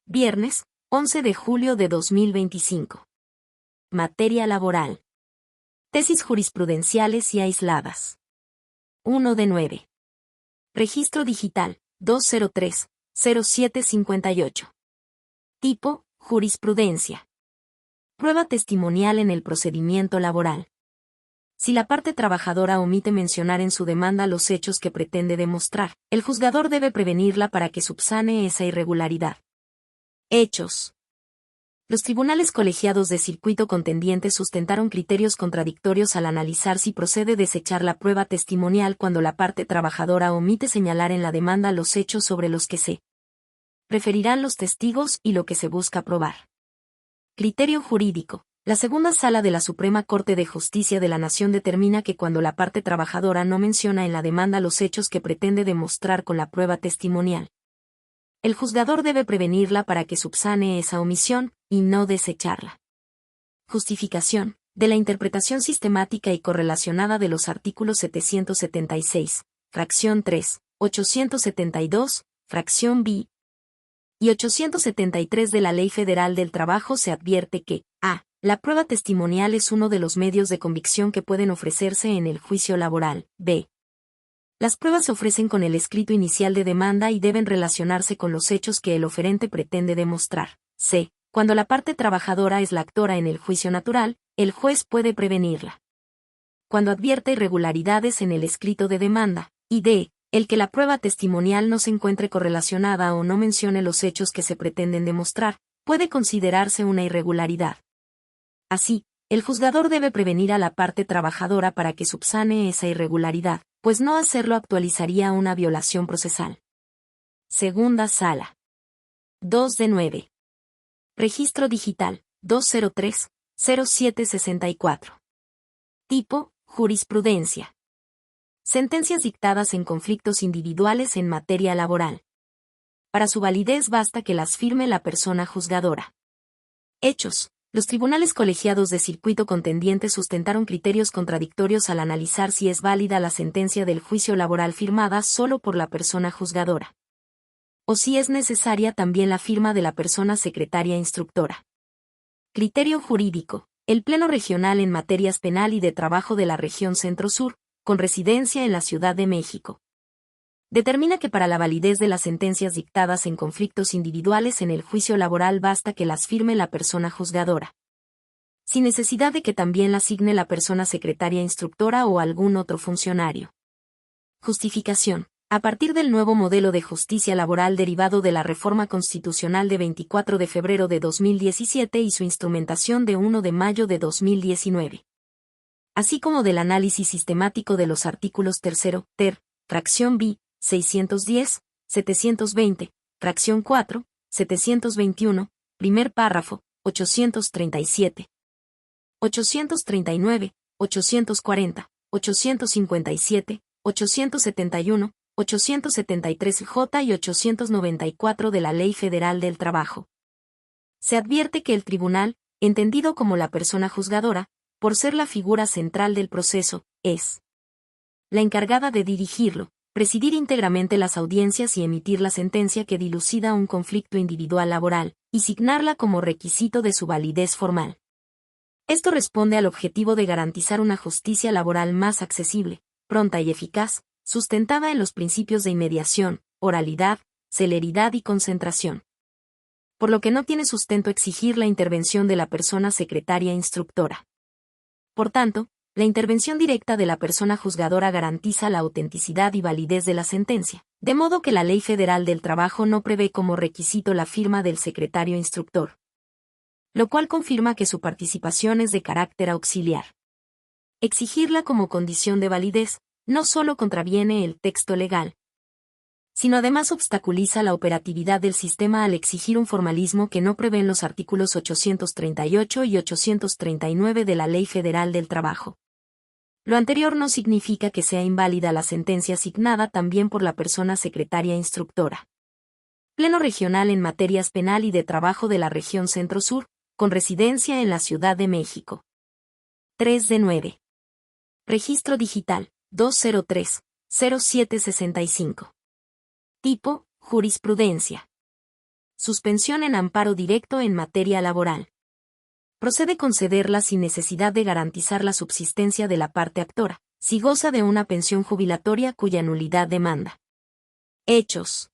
Viernes, 11 de julio de 2025. Materia laboral. Tesis jurisprudenciales y aisladas. 1 de 9. Registro digital, 203-0758. Tipo, jurisprudencia. Prueba testimonial en el procedimiento laboral. Si la parte trabajadora omite mencionar en su demanda los hechos que pretende demostrar, el juzgador debe prevenirla para que subsane esa irregularidad. Hechos. Los tribunales colegiados de circuito contendiente sustentaron criterios contradictorios al analizar si procede desechar la prueba testimonial cuando la parte trabajadora omite señalar en la demanda los hechos sobre los que se referirán los testigos y lo que se busca probar. Criterio jurídico. La segunda sala de la Suprema Corte de Justicia de la Nación determina que cuando la parte trabajadora no menciona en la demanda los hechos que pretende demostrar con la prueba testimonial, el juzgador debe prevenirla para que subsane esa omisión, y no desecharla. Justificación. De la interpretación sistemática y correlacionada de los artículos 776, fracción 3, 872, fracción b, y 873 de la Ley Federal del Trabajo se advierte que, a. La prueba testimonial es uno de los medios de convicción que pueden ofrecerse en el juicio laboral, b. Las pruebas se ofrecen con el escrito inicial de demanda y deben relacionarse con los hechos que el oferente pretende demostrar. C. Cuando la parte trabajadora es la actora en el juicio natural, el juez puede prevenirla cuando advierte irregularidades en el escrito de demanda, y d. El que la prueba testimonial no se encuentre correlacionada o no mencione los hechos que se pretenden demostrar, puede considerarse una irregularidad. Así, el juzgador debe prevenir a la parte trabajadora para que subsane esa irregularidad, pues no hacerlo actualizaría una violación procesal. Segunda sala. 2 de 9. Registro digital, 203-0764. Tipo, jurisprudencia. Sentencias dictadas en conflictos individuales en materia laboral. Para su validez basta que las firme la persona juzgadora. Hechos. Los tribunales colegiados de circuito contendiente sustentaron criterios contradictorios al analizar si es válida la sentencia del juicio laboral firmada solo por la persona juzgadora, o si es necesaria también la firma de la persona secretaria instructora. Criterio jurídico. El Pleno Regional en Materias Penal y de Trabajo de la Región Centro-Sur, con residencia en la Ciudad de México, determina que para la validez de las sentencias dictadas en conflictos individuales en el juicio laboral basta que las firme la persona juzgadora, sin necesidad de que también las signe la persona secretaria instructora o algún otro funcionario. Justificación. A partir del nuevo modelo de justicia laboral derivado de la reforma constitucional de 24 de febrero de 2017 y su instrumentación de 1 de mayo de 2019. Así como del análisis sistemático de los artículos 3, ter, fracción b, 610, 720, fracción 4, 721, primer párrafo, 837, 839, 840, 857, 871, 873J y 894 de la Ley Federal del Trabajo. Se advierte que el tribunal, entendido como la persona juzgadora, por ser la figura central del proceso, es la encargada de dirigirlo, presidir íntegramente las audiencias y emitir la sentencia que dilucida un conflicto individual laboral, y signarla como requisito de su validez formal. Esto responde al objetivo de garantizar una justicia laboral más accesible, pronta y eficaz, sustentada en los principios de inmediación, oralidad, celeridad y concentración. Por lo que no tiene sustento exigir la intervención de la persona secretaria instructora. Por tanto, la intervención directa de la persona juzgadora garantiza la autenticidad y validez de la sentencia, de modo que la Ley Federal del Trabajo no prevé como requisito la firma del secretario instructor, lo cual confirma que su participación es de carácter auxiliar. Exigirla como condición de validez no solo contraviene el texto legal, sino además obstaculiza la operatividad del sistema al exigir un formalismo que no prevén los artículos 838 y 839 de la Ley Federal del Trabajo. Lo anterior no significa que sea inválida la sentencia signada también por la persona secretaria instructora. Pleno Regional en Materias Penal y de Trabajo de la Región Centro-Sur, con residencia en la Ciudad de México. 3 de 9. Registro digital, 203-0765. Tipo, jurisprudencia. Suspensión en amparo directo en materia laboral. Procede concederla sin necesidad de garantizar la subsistencia de la parte actora, si goza de una pensión jubilatoria cuya nulidad demanda. Hechos.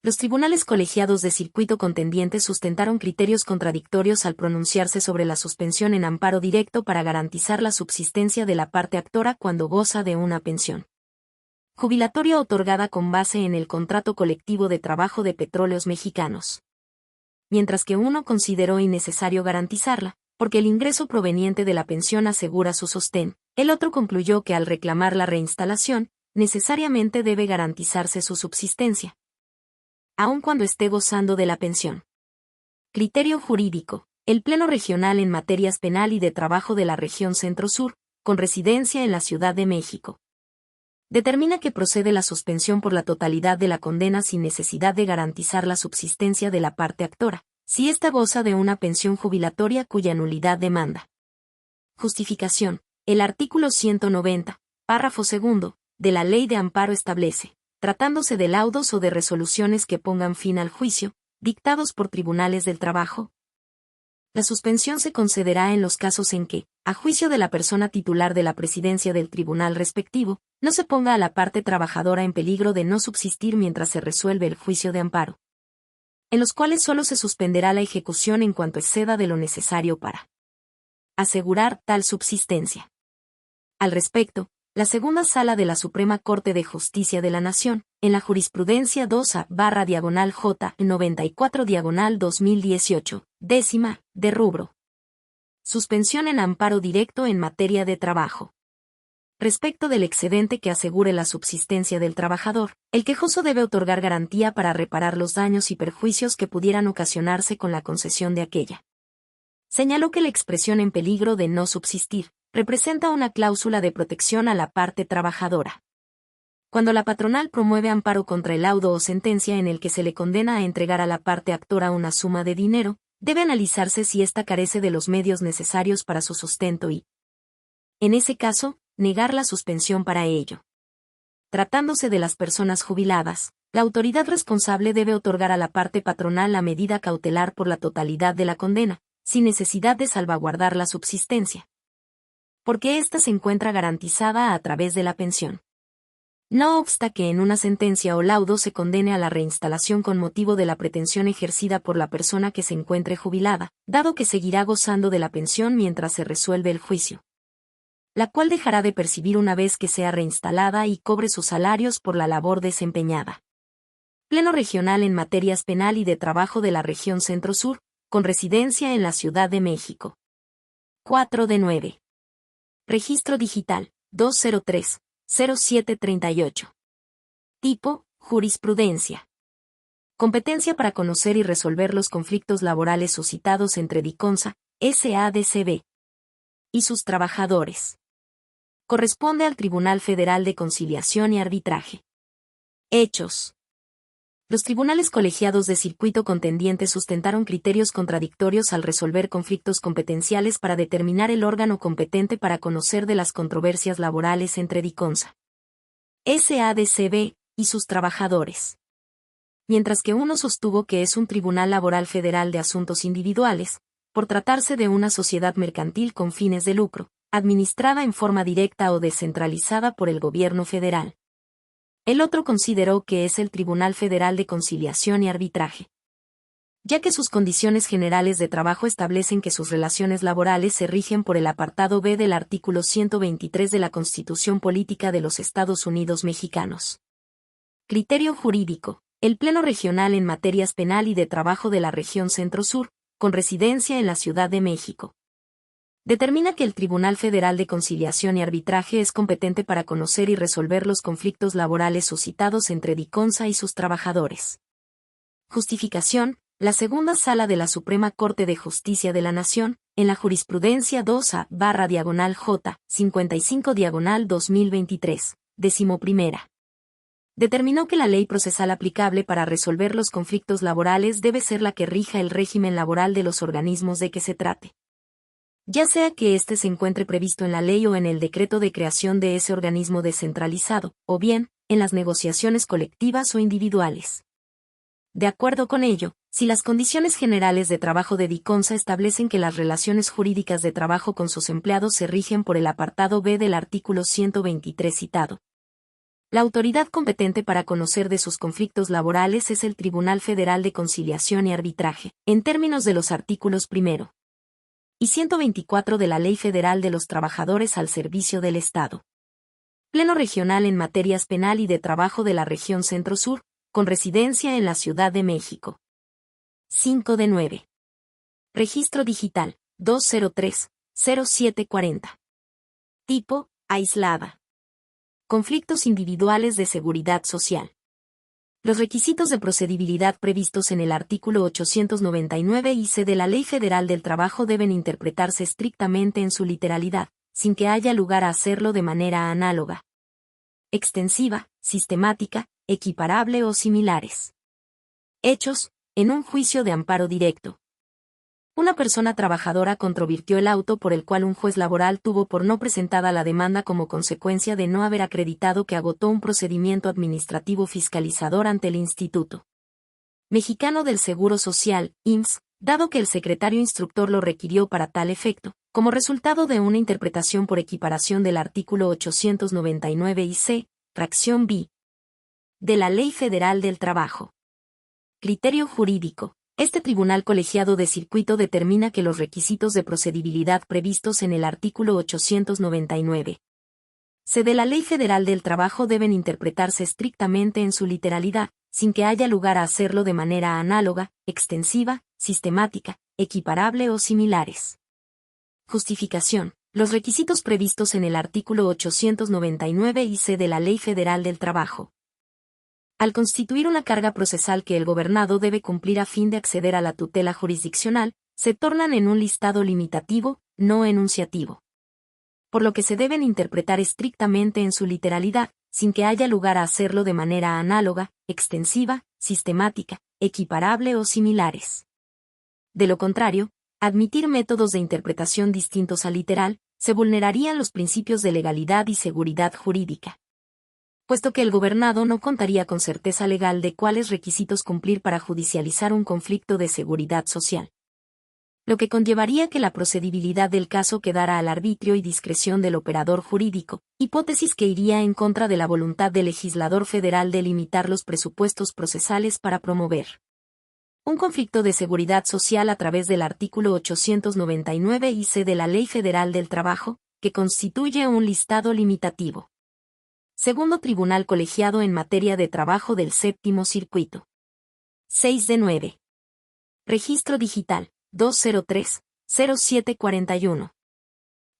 Los tribunales colegiados de circuito contendiente sustentaron criterios contradictorios al pronunciarse sobre la suspensión en amparo directo para garantizar la subsistencia de la parte actora cuando goza de una pensión jubilatoria otorgada con base en el contrato colectivo de trabajo de Petróleos Mexicanos. Mientras que uno consideró innecesario garantizarla, porque el ingreso proveniente de la pensión asegura su sostén, el otro concluyó que al reclamar la reinstalación, necesariamente debe garantizarse su subsistencia, aun cuando esté gozando de la pensión. Criterio jurídico. El Pleno Regional en Materias Penal y de Trabajo de la Región Centro-Sur, con residencia en la Ciudad de México, determina que procede la suspensión por la totalidad de la condena sin necesidad de garantizar la subsistencia de la parte actora, si ésta goza de una pensión jubilatoria cuya nulidad demanda. Justificación. El artículo 190, párrafo segundo, de la Ley de Amparo establece, tratándose de laudos o de resoluciones que pongan fin al juicio, dictados por tribunales del trabajo, la suspensión se concederá en los casos en que, a juicio de la persona titular de la presidencia del tribunal respectivo, no se ponga a la parte trabajadora en peligro de no subsistir mientras se resuelve el juicio de amparo, en los cuales solo se suspenderá la ejecución en cuanto exceda de lo necesario para asegurar tal subsistencia. Al respecto, la Segunda Sala de la Suprema Corte de Justicia de la Nación, en la jurisprudencia 2A/J 94/2018, décima, de rubro. Suspensión en amparo directo en materia de trabajo. Respecto del excedente que asegure la subsistencia del trabajador, el quejoso debe otorgar garantía para reparar los daños y perjuicios que pudieran ocasionarse con la concesión de aquella. Señaló que la expresión en peligro de no subsistir representa una cláusula de protección a la parte trabajadora. Cuando la patronal promueve amparo contra el laudo o sentencia en el que se le condena a entregar a la parte actora una suma de dinero, debe analizarse si ésta carece de los medios necesarios para su sustento y, en ese caso, negar la suspensión para ello. Tratándose de las personas jubiladas, la autoridad responsable debe otorgar a la parte patronal la medida cautelar por la totalidad de la condena, sin necesidad de salvaguardar la subsistencia, porque ésta se encuentra garantizada a través de la pensión. No obsta que en una sentencia o laudo se condene a la reinstalación con motivo de la pretensión ejercida por la persona que se encuentre jubilada, dado que seguirá gozando de la pensión mientras se resuelve el juicio, la cual dejará de percibir una vez que sea reinstalada y cobre sus salarios por la labor desempeñada. Pleno Regional en Materias Penal y de Trabajo de la Región Centro-Sur, con residencia en la Ciudad de México. 4 de 9. Registro Digital, 203-0738. Tipo, jurisprudencia. Competencia para conocer y resolver los conflictos laborales suscitados entre Diconsa, SADCB, y sus trabajadores. Corresponde al Tribunal Federal de Conciliación y Arbitraje. Hechos. Los tribunales colegiados de circuito contendiente sustentaron criterios contradictorios al resolver conflictos competenciales para determinar el órgano competente para conocer de las controversias laborales entre Diconsa, SADCB, y sus trabajadores. Mientras que uno sostuvo que es un Tribunal Laboral Federal de Asuntos Individuales, por tratarse de una sociedad mercantil con fines de lucro, administrada en forma directa o descentralizada por el gobierno federal. El otro consideró que es el Tribunal Federal de Conciliación y Arbitraje, ya que sus condiciones generales de trabajo establecen que sus relaciones laborales se rigen por el apartado B del artículo 123 de la Constitución Política de los Estados Unidos Mexicanos. Criterio jurídico. El Pleno Regional en Materias Penal y de Trabajo de la Región Centro-Sur, con residencia en la Ciudad de México, determina que el Tribunal Federal de Conciliación y Arbitraje es competente para conocer y resolver los conflictos laborales suscitados entre Diconsa y sus trabajadores. Justificación. La Segunda Sala de la Suprema Corte de Justicia de la Nación, en la jurisprudencia 2A/J 55/2023, 11ª. Determinó que la ley procesal aplicable para resolver los conflictos laborales debe ser la que rija el régimen laboral de los organismos de que se trate, ya sea que éste se encuentre previsto en la ley o en el decreto de creación de ese organismo descentralizado, o bien, en las negociaciones colectivas o individuales. De acuerdo con ello, Si las condiciones generales de trabajo de DICONSA establecen que las relaciones jurídicas de trabajo con sus empleados se rigen por el apartado B del artículo 123 citado, la autoridad competente para conocer de sus conflictos laborales es el Tribunal Federal de Conciliación y Arbitraje, en términos de los artículos 1 y 124 de la Ley Federal de los Trabajadores al Servicio del Estado. Pleno Regional en materias penal y de trabajo de la región Centro-Sur, con residencia en la Ciudad de México. 5 de 9. Registro Digital, 203-0740. Tipo, aislada. Conflictos individuales de seguridad social. Los requisitos de procedibilidad previstos en el artículo 899 IC de la Ley Federal del Trabajo deben interpretarse estrictamente en su literalidad, sin que haya lugar a hacerlo de manera análoga, extensiva, sistemática, equiparable o similares. Hechos, en un juicio de amparo directo. Una persona trabajadora controvirtió el auto por el cual un juez laboral tuvo por no presentada la demanda como consecuencia de no haber acreditado que agotó un procedimiento administrativo fiscalizador ante el Instituto Mexicano del Seguro Social, IMSS, dado que el secretario instructor lo requirió para tal efecto, como resultado de una interpretación por equiparación del artículo 899 IC, fracción B, de la Ley Federal del Trabajo. Criterio jurídico. Este tribunal colegiado de circuito determina que los requisitos de procedibilidad previstos en el artículo 899 C de la Ley Federal del Trabajo deben interpretarse estrictamente en su literalidad, sin que haya lugar a hacerlo de manera análoga, extensiva, sistemática, equiparable o similares. Justificación. Los requisitos previstos en el artículo 899 IC de la Ley Federal del Trabajo, al constituir una carga procesal que el gobernado debe cumplir a fin de acceder a la tutela jurisdiccional, se tornan en un listado limitativo, no enunciativo. Por lo que se deben interpretar estrictamente en su literalidad, sin que haya lugar a hacerlo de manera análoga, extensiva, sistemática, equiparable o similares. De lo contrario, admitir métodos de interpretación distintos al literal, se vulnerarían los principios de legalidad y seguridad jurídica, puesto que el gobernado no contaría con certeza legal de cuáles requisitos cumplir para judicializar un conflicto de seguridad social, lo que conllevaría que la procedibilidad del caso quedara al arbitrio y discreción del operador jurídico, hipótesis que iría en contra de la voluntad del legislador federal de limitar los presupuestos procesales para promover un conflicto de seguridad social a través del artículo 899 IC de la Ley Federal del Trabajo, que constituye un listado limitativo. Segundo Tribunal Colegiado en materia de trabajo del Séptimo Circuito. 6 de 9. Registro Digital, 203-0741.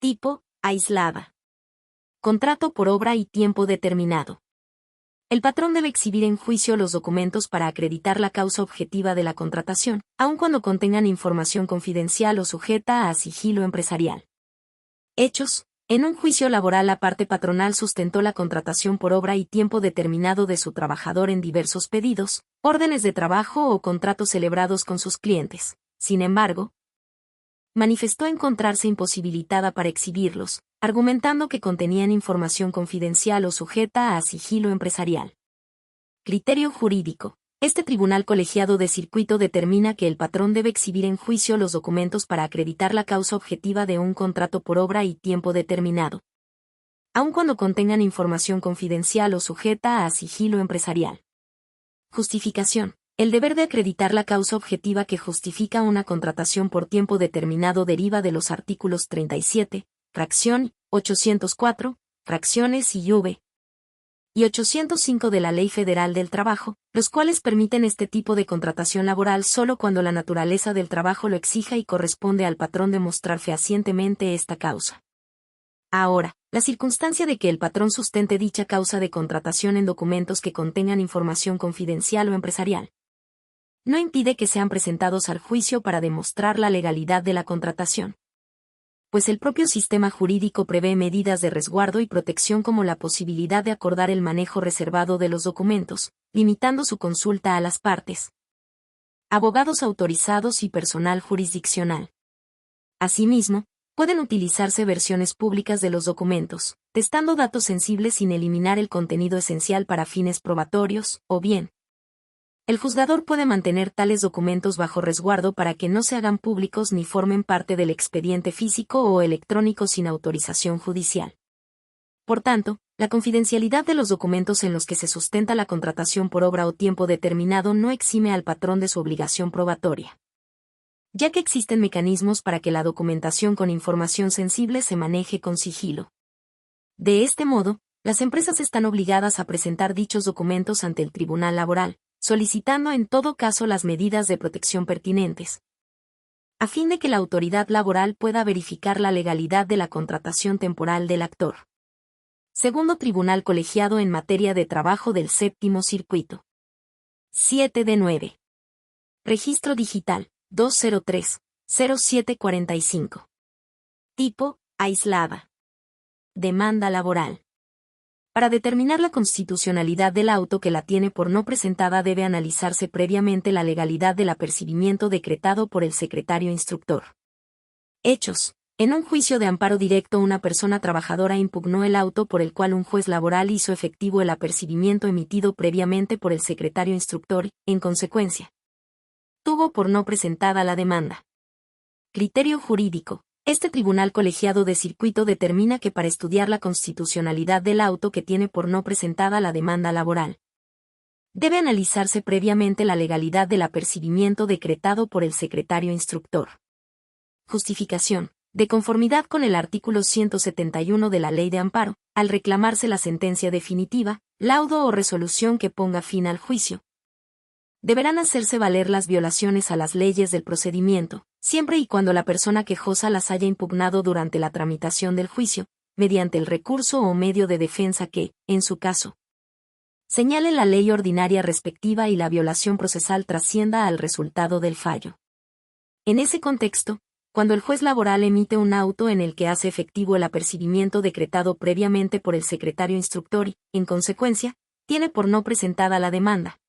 Tipo, aislada. Contrato por obra y tiempo determinado. El patrón debe exhibir en juicio los documentos para acreditar la causa objetiva de la contratación, aun cuando contengan información confidencial o sujeta a sigilo empresarial. Hechos. En un juicio laboral la parte patronal sustentó la contratación por obra y tiempo determinado de su trabajador en diversos pedidos, órdenes de trabajo o contratos celebrados con sus clientes. Sin embargo, manifestó encontrarse imposibilitada para exhibirlos, argumentando que contenían información confidencial o sujeta a sigilo empresarial. Criterio jurídico. Este tribunal colegiado de circuito determina que el patrón debe exhibir en juicio los documentos para acreditar la causa objetiva de un contrato por obra y tiempo determinado, aun cuando contengan información confidencial o sujeta a sigilo empresarial. Justificación. El deber de acreditar la causa objetiva que justifica una contratación por tiempo determinado deriva de los artículos 37, fracción, 804, fracciones y v. y 805 de la Ley Federal del Trabajo, los cuales permiten este tipo de contratación laboral solo cuando la naturaleza del trabajo lo exija y corresponde al patrón demostrar fehacientemente esta causa. Ahora, la circunstancia de que el patrón sustente dicha causa de contratación en documentos que contengan información confidencial o empresarial, no impide que sean presentados al juicio para demostrar la legalidad de la contratación, pues el propio sistema jurídico prevé medidas de resguardo y protección como la posibilidad de acordar el manejo reservado de los documentos, limitando su consulta a las partes, abogados autorizados y personal jurisdiccional. Asimismo, pueden utilizarse versiones públicas de los documentos, testando datos sensibles sin eliminar el contenido esencial para fines probatorios, o bien, El juzgador puede mantener tales documentos bajo resguardo para que no se hagan públicos ni formen parte del expediente físico o electrónico sin autorización judicial. Por tanto, la confidencialidad de los documentos en los que se sustenta la contratación por obra o tiempo determinado no exime al patrón de su obligación probatoria, ya que existen mecanismos para que la documentación con información sensible se maneje con sigilo. De este modo, las empresas están obligadas a presentar dichos documentos ante el Tribunal Laboral, solicitando en todo caso las medidas de protección pertinentes, a fin de que la autoridad laboral pueda verificar la legalidad de la contratación temporal del actor. Segundo Tribunal Colegiado en Materia de Trabajo del Séptimo Circuito. 7 de 9. Registro Digital, 203-0745. Tipo, aislada. Demanda laboral. Para determinar la constitucionalidad del auto que la tiene por no presentada debe analizarse previamente la legalidad del apercibimiento decretado por el secretario instructor. Hechos. En un juicio de amparo directo una persona trabajadora impugnó el auto por el cual un juez laboral hizo efectivo el apercibimiento emitido previamente por el secretario instructor y, en consecuencia, tuvo por no presentada la demanda. Criterio jurídico. Este tribunal colegiado de circuito determina que para estudiar la constitucionalidad del auto que tiene por no presentada la demanda laboral, debe analizarse previamente la legalidad del apercibimiento decretado por el secretario instructor. Justificación. De conformidad con el artículo 171 de la Ley de Amparo, al reclamarse la sentencia definitiva, laudo o resolución que ponga fin al juicio, deberán hacerse valer las violaciones a las leyes del procedimiento, siempre y cuando la persona quejosa las haya impugnado durante la tramitación del juicio, mediante el recurso o medio de defensa que, en su caso, señale la ley ordinaria respectiva y la violación procesal trascienda al resultado del fallo. En ese contexto, cuando el juez laboral emite un auto en el que hace efectivo el apercibimiento decretado previamente por el secretario instructor y, en consecuencia, tiene por no presentada la demanda,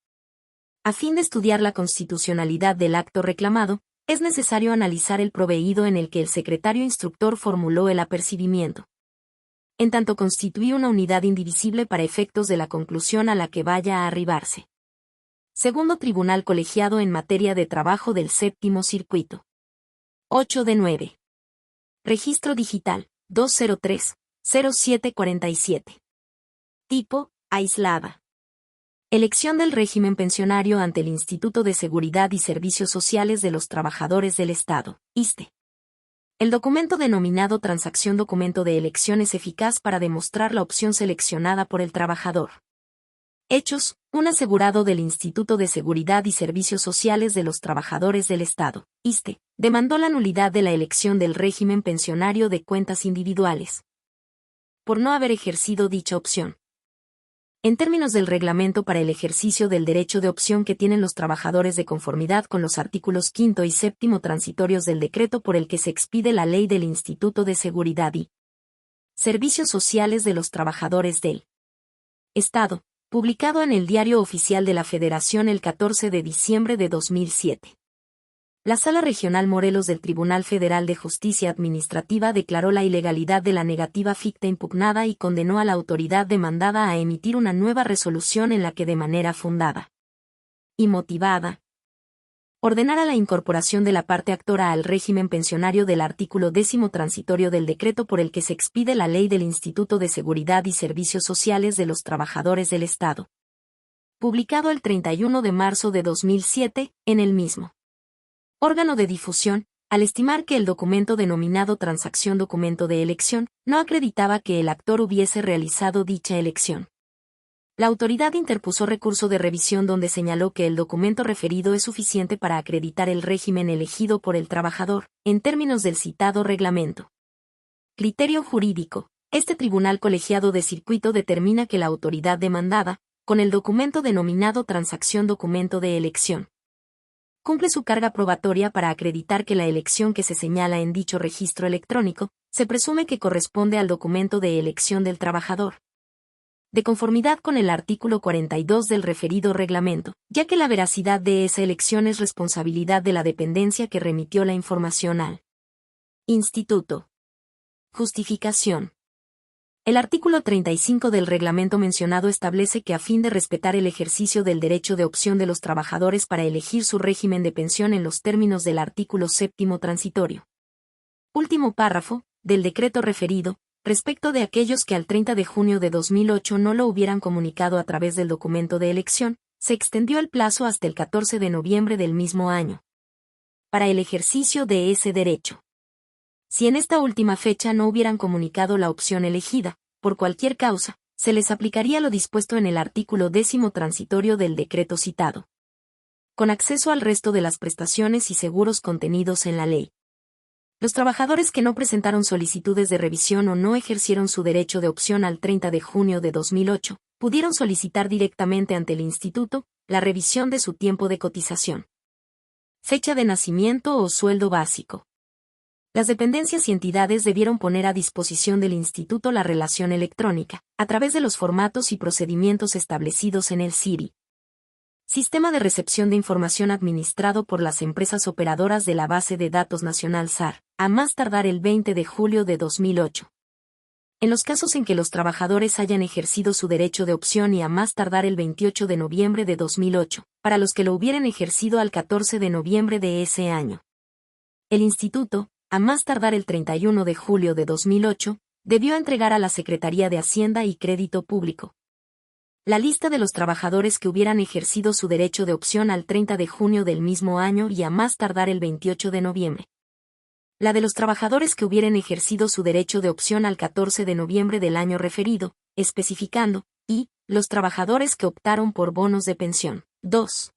a fin de estudiar la constitucionalidad del acto reclamado, es necesario analizar el proveído en el que el secretario instructor formuló el apercibimiento, en tanto constituye una unidad indivisible para efectos de la conclusión a la que vaya a arribarse. Segundo Tribunal Colegiado en Materia de Trabajo del Séptimo Circuito. 8 de 9. Registro Digital, 203-0747. Tipo, aislada. Elección del régimen pensionario ante el Instituto de Seguridad y Servicios Sociales de los Trabajadores del Estado, ISSSTE. El documento denominado transacción documento de elección es eficaz para demostrar la opción seleccionada por el trabajador. Hechos. Un asegurado del Instituto de Seguridad y Servicios Sociales de los Trabajadores del Estado, ISSSTE, demandó la nulidad de la elección del régimen pensionario de cuentas individuales, por no haber ejercido dicha opción. En términos del reglamento para el ejercicio del derecho de opción que tienen los trabajadores de conformidad con los artículos 5 y 7 transitorios del decreto por el que se expide la ley del Instituto de Seguridad y Servicios Sociales de los Trabajadores del Estado, publicado en el Diario Oficial de la Federación el 14 de diciembre de 2007. La Sala Regional Morelos del Tribunal Federal de Justicia Administrativa declaró la ilegalidad de la negativa ficta impugnada y condenó a la autoridad demandada a emitir una nueva resolución en la que de manera fundada y motivada ordenara la incorporación de la parte actora al régimen pensionario del artículo 10 transitorio del decreto por el que se expide la ley del Instituto de Seguridad y Servicios Sociales de los Trabajadores del Estado, publicado el 31 de marzo de 2007, en el mismo órgano de difusión, al estimar que el documento denominado transacción documento de elección no acreditaba que el actor hubiese realizado dicha elección. La autoridad interpuso recurso de revisión donde señaló que el documento referido es suficiente para acreditar el régimen elegido por el trabajador, en términos del citado reglamento. Criterio jurídico. Este tribunal colegiado de circuito determina que la autoridad demandada, con el documento denominado transacción documento de elección, cumple su carga probatoria para acreditar que la elección que se señala en dicho registro electrónico, se presume que corresponde al documento de elección del trabajador, de conformidad con el artículo 42 del referido reglamento, ya que la veracidad de esa elección es responsabilidad de la dependencia que remitió la información al Instituto. Justificación. El artículo 35 del reglamento mencionado establece que a fin de respetar el ejercicio del derecho de opción de los trabajadores para elegir su régimen de pensión en los términos del artículo 7º transitorio. Último párrafo, del decreto referido, respecto de aquellos que al 30 de junio de 2008 no lo hubieran comunicado a través del documento de elección, se extendió el plazo hasta el 14 de noviembre del mismo año. Para el ejercicio de ese derecho. Si en esta última fecha no hubieran comunicado la opción elegida, por cualquier causa, se les aplicaría lo dispuesto en el artículo 10º transitorio del decreto citado. Con acceso al resto de las prestaciones y seguros contenidos en la ley. Los trabajadores que no presentaron solicitudes de revisión o no ejercieron su derecho de opción al 30 de junio de 2008, pudieron solicitar directamente ante el Instituto la revisión de su tiempo de cotización. Fecha de nacimiento o sueldo básico. Las dependencias y entidades debieron poner a disposición del Instituto la relación electrónica, a través de los formatos y procedimientos establecidos en el SIRI. Sistema de recepción de información administrado por las empresas operadoras de la Base de Datos Nacional SAR, a más tardar el 20 de julio de 2008. En los casos en que los trabajadores hayan ejercido su derecho de opción y a más tardar el 28 de noviembre de 2008, para los que lo hubieran ejercido al 14 de noviembre de ese año. El Instituto, a más tardar el 31 de julio de 2008, debió entregar a la Secretaría de Hacienda y Crédito Público la lista de los trabajadores que hubieran ejercido su derecho de opción al 30 de junio del mismo año y a más tardar el 28 de noviembre. La de los trabajadores que hubieran ejercido su derecho de opción al 14 de noviembre del año referido, especificando, y, los trabajadores que optaron por bonos de pensión. 2.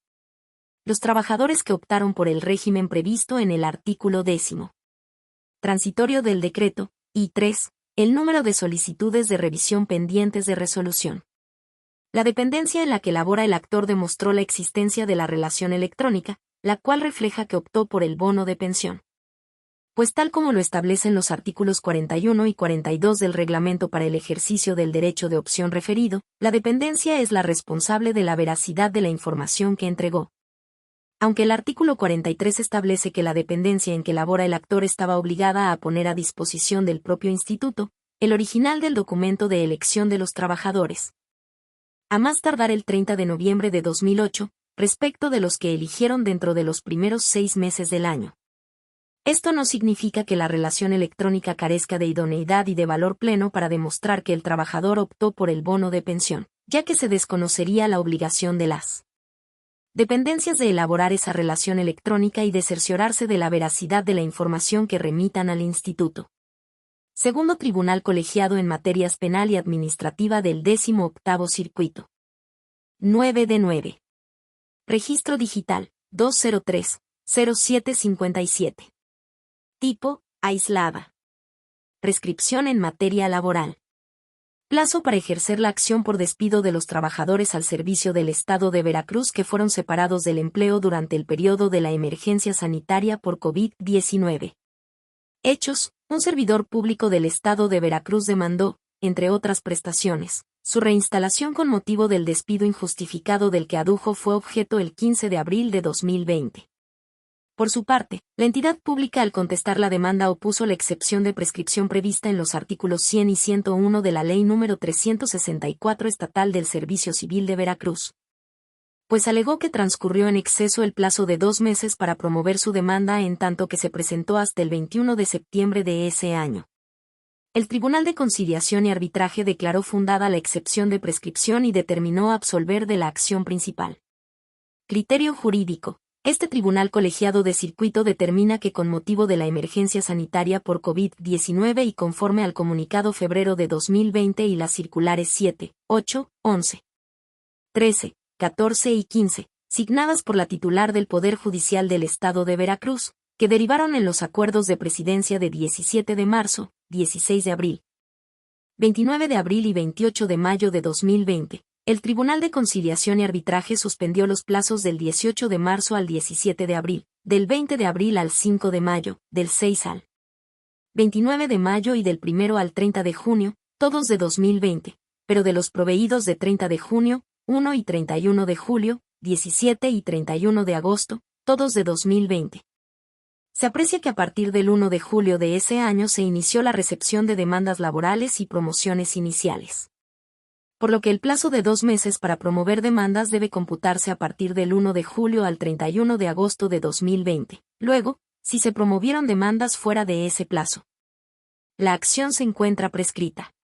Los trabajadores que optaron por el régimen previsto en el artículo 10º transitorio del decreto, y 3. El número de solicitudes de revisión pendientes de resolución. La dependencia en la que labora el actor demostró la existencia de la relación electrónica, la cual refleja que optó por el bono de pensión. Pues tal como lo establecen los artículos 41 y 42 del reglamento para el ejercicio del derecho de opción referido, la dependencia es la responsable de la veracidad de la información que entregó. Aunque el artículo 43 establece que la dependencia en que labora el actor estaba obligada a poner a disposición del propio instituto el original del documento de elección de los trabajadores, a más tardar el 30 de noviembre de 2008, respecto de los que eligieron dentro de los primeros 6 meses del año. Esto no significa que la relación electrónica carezca de idoneidad y de valor pleno para demostrar que el trabajador optó por el bono de pensión, ya que se desconocería la obligación de las dependencias de elaborar esa relación electrónica y de cerciorarse de la veracidad de la información que remitan al Instituto. Segundo Tribunal Colegiado en Materias Penal y Administrativa del 18º Circuito. 9 de 9. Registro Digital, 203-0757. Tipo, aislada. Prescripción en materia laboral. Plazo para ejercer la acción por despido de los trabajadores al servicio del Estado de Veracruz que fueron separados del empleo durante el periodo de la emergencia sanitaria por COVID-19. Hechos. Un servidor público del Estado de Veracruz demandó, entre otras prestaciones, su reinstalación con motivo del despido injustificado del que adujo fue objeto el 15 de abril de 2020. Por su parte, la entidad pública al contestar la demanda opuso la excepción de prescripción prevista en los artículos 100 y 101 de la Ley número 364 Estatal del Servicio Civil de Veracruz. Pues alegó que transcurrió en exceso el plazo de 2 meses para promover su demanda en tanto que se presentó hasta el 21 de septiembre de ese año. El Tribunal de Conciliación y Arbitraje declaró fundada la excepción de prescripción y determinó absolver de la acción principal. Criterio jurídico. Este tribunal colegiado de circuito determina que con motivo de la emergencia sanitaria por COVID-19 y conforme al comunicado febrero de 2020 y las circulares 7, 8, 11, 13, 14 y 15, signadas por la titular del Poder Judicial del Estado de Veracruz, que derivaron en los acuerdos de presidencia de 17 de marzo, 16 de abril, 29 de abril y 28 de mayo de 2020, el Tribunal de Conciliación y Arbitraje suspendió los plazos del 18 de marzo al 17 de abril, del 20 de abril al 5 de mayo, del 6 al 29 de mayo y del 1 al 30 de junio, todos de 2020, pero de los proveídos de 30 de junio, 1 y 31 de julio, 17 y 31 de agosto, todos de 2020. Se aprecia que a partir del 1 de julio de ese año se inició la recepción de demandas laborales y promociones iniciales. Por lo que el plazo de 2 meses para promover demandas debe computarse a partir del 1 de julio al 31 de agosto de 2020. Luego, si se promovieron demandas fuera de ese plazo, la acción se encuentra prescrita.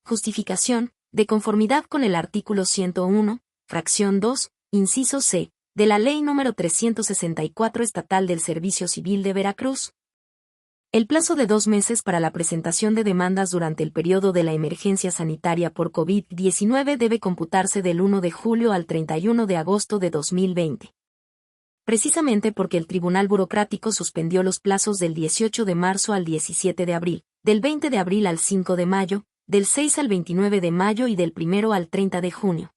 Justificación: de conformidad con el artículo 101, fracción 2, inciso C, de la Ley número 364 estatal del Servicio Civil de Veracruz. El plazo de 2 meses para la presentación de demandas durante el periodo de la emergencia sanitaria por COVID-19 debe computarse del 1 de julio al 31 de agosto de 2020. Precisamente porque el Tribunal Burocrático suspendió los plazos del 18 de marzo al 17 de abril, del 20 de abril al 5 de mayo, del 6 al 29 de mayo y del 1 al 30 de junio.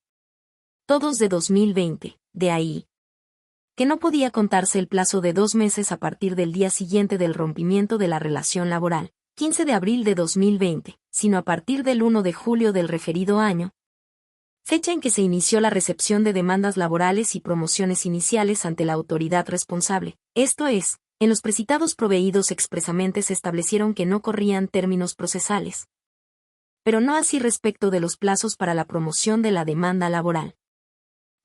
Todos de 2020, de ahí que no podía contarse el plazo de 2 meses a partir del día siguiente del rompimiento de la relación laboral, 15 de abril de 2020, sino a partir del 1 de julio del referido año, fecha en que se inició la recepción de demandas laborales y promociones iniciales ante la autoridad responsable. Esto es, en los precitados proveídos expresamente se establecieron que no corrían términos procesales, pero no así respecto de los plazos para la promoción de la demanda laboral.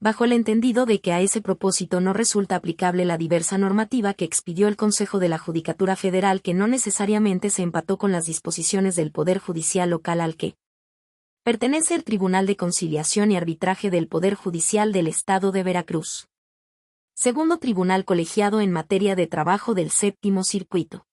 Bajo el entendido de que a ese propósito no resulta aplicable la diversa normativa que expidió el Consejo de la Judicatura Federal, que no necesariamente se empató con las disposiciones del Poder Judicial local al que pertenece el Tribunal de Conciliación y Arbitraje del Poder Judicial del Estado de Veracruz. Segundo Tribunal Colegiado en materia de trabajo del Séptimo Circuito.